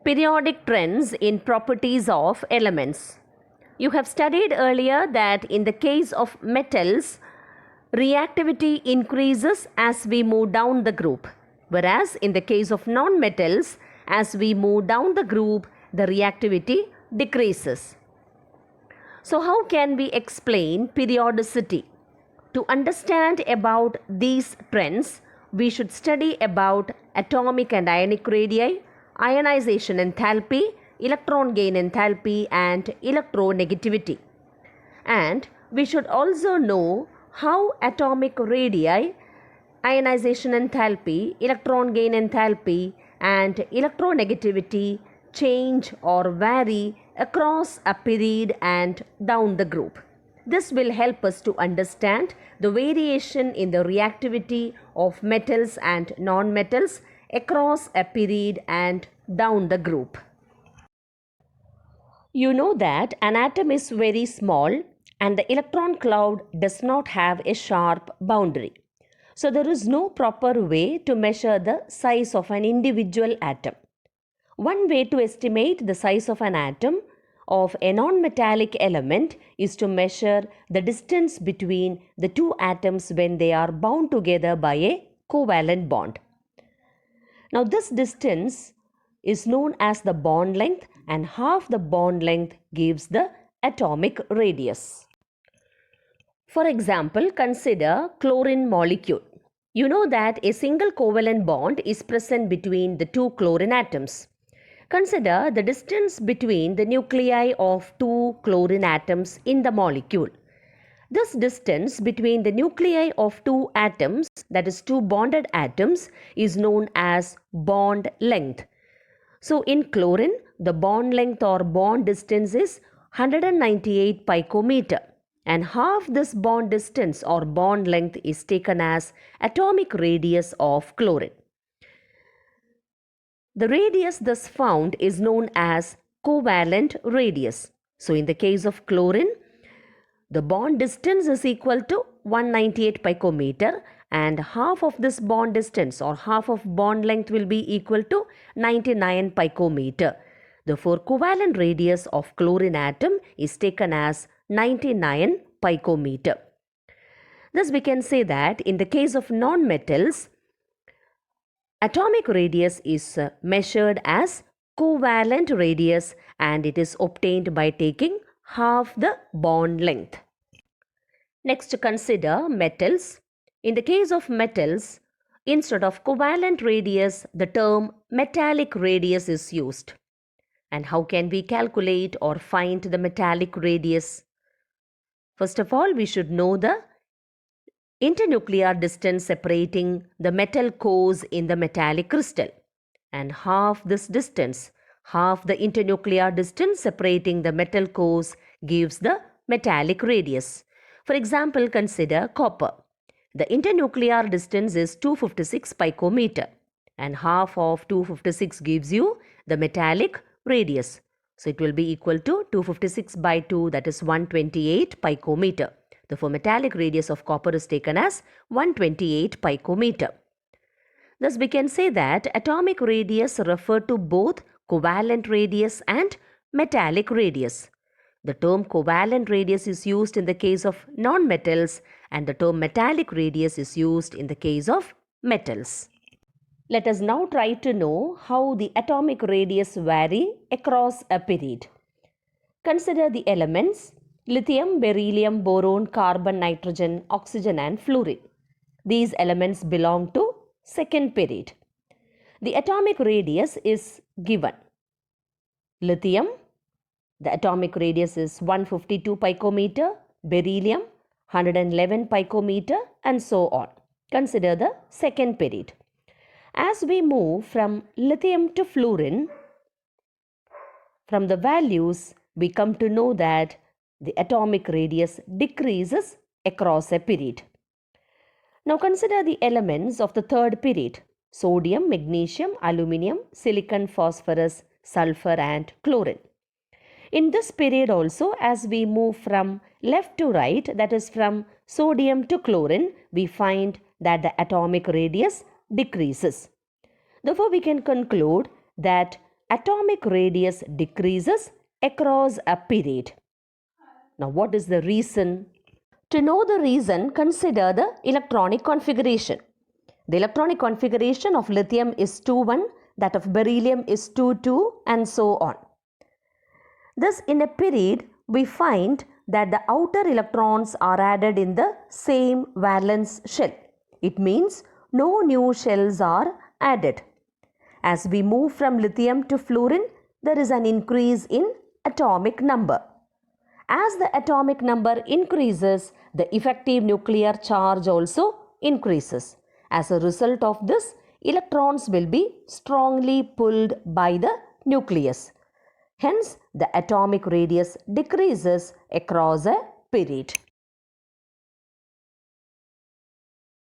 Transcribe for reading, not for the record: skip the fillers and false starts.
Periodic trends in properties of elements. You have studied earlier that in the case of metals, reactivity increases as we move down the group, whereas in the case of non-metals, as we move down the group, the reactivity decreases. So how can we explain periodicity? To understand about these trends, we should study about atomic and ionic radii, ionization enthalpy, electron gain enthalpy, and electronegativity. And we should also know how atomic radii, ionization enthalpy, electron gain enthalpy, and electronegativity change or vary across a period and down the group. This will help us to understand the variation in the reactivity of metals and non-metals across a period and down the group. You know that an atom is very small and the electron cloud does not have a sharp boundary. So there is no proper way to measure the size of an individual atom. One way to estimate the size of an atom of a non-metallic element is to measure the distance between the two atoms when they are bound together by a covalent bond. Now this distance is known as the bond length, and half the bond length gives the atomic radius. For example, consider chlorine molecule. You know that a single covalent bond is present between the two chlorine atoms. Consider the distance between the nuclei of two chlorine atoms in the molecule. This distance between the nuclei of two atoms, that is two bonded atoms, is known as bond length. So in chlorine, the bond length or bond distance is 198 picometer, and half this bond distance or bond length is taken as atomic radius of chlorine. The radius thus found is known as covalent radius. So in the case of chlorine, the bond distance is equal to 198 picometer, and half of this bond distance or half of bond length will be equal to 99 picometer. Therefore, covalent radius of chlorine atom is taken as 99 picometer. Thus, we can say that in the case of non-metals, atomic radius is measured as covalent radius, and it is obtained by taking half the bond length. Next, consider metals. In the case of metals, instead of covalent radius, the term metallic radius is used. And how can we calculate or find the metallic radius? First of all, we should know the internuclear distance separating the metal cores in the metallic crystal. And half this distance, half the internuclear distance separating the metal cores gives the metallic radius. For example, consider copper. The internuclear distance is 256 picometer, and half of 256 gives you the metallic radius. So it will be equal to 256 by 2, that is 128 picometer. Therefore, metallic radius of copper is taken as 128 picometer. Thus, we can say that atomic radius refer to both covalent radius and metallic radius. The term covalent radius is used in the case of non-metals, and the term metallic radius is used in the case of metals. Let us now try to know how the atomic radius vary across a period. Consider the elements lithium, beryllium, boron, carbon, nitrogen, oxygen and fluorine. These elements belong to second period. The atomic radius is given. Lithium, the atomic radius is 152 picometer, beryllium 111 picometer, and so on. Consider the second period. As we move from lithium to fluorine, from the values we come to know that the atomic radius decreases across a period. Now consider the elements of the third period: sodium, magnesium, aluminium, silicon, phosphorus, sulfur and chlorine. In this period also, as we move from left to right, that is from sodium to chlorine, we find that the atomic radius decreases. Therefore, we can conclude that atomic radius decreases across a period. Now, what is the reason? To know the reason, consider the electronic configuration. The electronic configuration of lithium is 2,1, that of beryllium is 2,2, and so on. Thus, in a period, we find that the outer electrons are added in the same valence shell. It means no new shells are added. As we move from lithium to fluorine, there is an increase in atomic number. As the atomic number increases, the effective nuclear charge also increases. As a result of this, electrons will be strongly pulled by the nucleus. Hence, the atomic radius decreases across a period.